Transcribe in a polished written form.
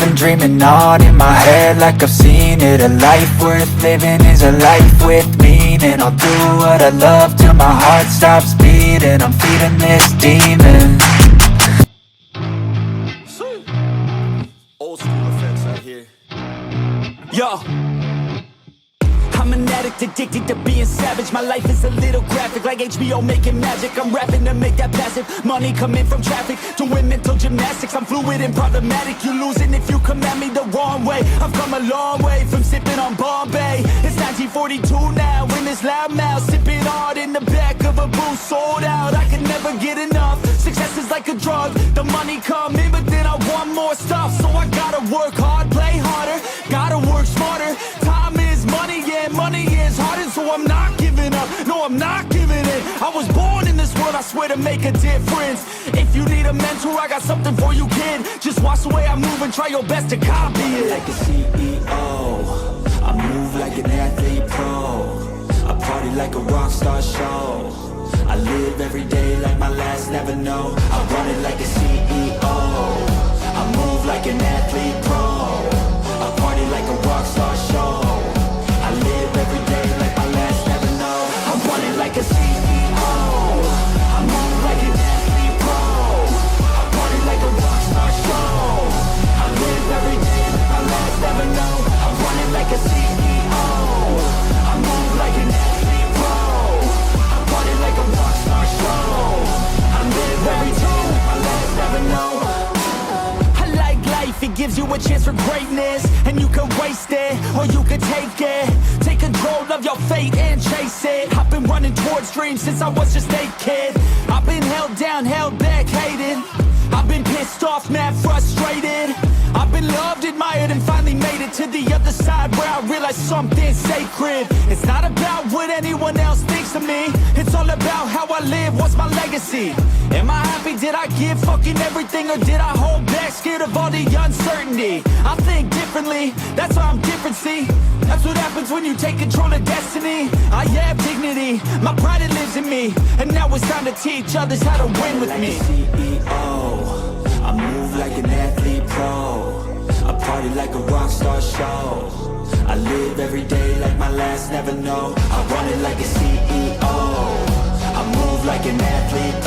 been dreaming on in my head like I've seen it. A life worth living is a life with meaning. I'll do what I love till my heart stops beating. I'm feeding this demon. Old school effects out here. Yo, I'm an addict, addicted to being savage. My life is a little graphic, like HBO making magic. I'm rapping to make that passive money coming from traffic, doing mental gymnastics. I'm fluid and problematic. You losing if you come at me the wrong way. I've come a long way from sipping on Bombay. It's 1942 now, in this loud mouth, sipping hard in the back of a booth, sold out. I can never get enough. Success is like a drug. The money come in, but then I want more stuff. So I gotta work hard, play harder, gotta work smarter. Time is money, yeah, money is hard, and so I'm not giving up. No, I'm not giving in. I was born in this world, I swear, to make a difference. If you need a mentor, I got something for you, kid. Just watch the way I move and try your best to copy it. Like a CEO, I move like an athlete pro. I party like a rock star show. I live every day like my last, never know. I run it like a CEO. I move like an athlete pro. I party like a rock star show. I live every day like my last, never know. I run it like a CEO. I move like an athlete pro. I party like a rock star show. I live every day like my last, never know. I run it like a CEO. I move like an athlete pro. I party like a rock star show. I live every day like my last, never know. I like life, it gives you a chance for greatness. And you can waste it, or you can take it. Take control of your fate and chase it. I've been running towards dreams since I was just a kid. I've been held down, held back, hated. I've been pissed off, mad, frustrated. I've been loved, admired, and finally made it to the other side, where I realized something sacred. It's not about what anyone else thinks of me. It's all about how I live, what's my legacy. Am I happy, did I give fucking everything, or did I hold back, scared of all the uncertainty? I think differently, that's why I'm different, see. That's what happens when you take control of destiny. I have dignity, my pride, it lives in me. And now it's time to teach others how to win with me. CEO, I move like an athlete pro. I party like a rock star show. I live every day like my last, never know. I run it like a CEO. I move like an athlete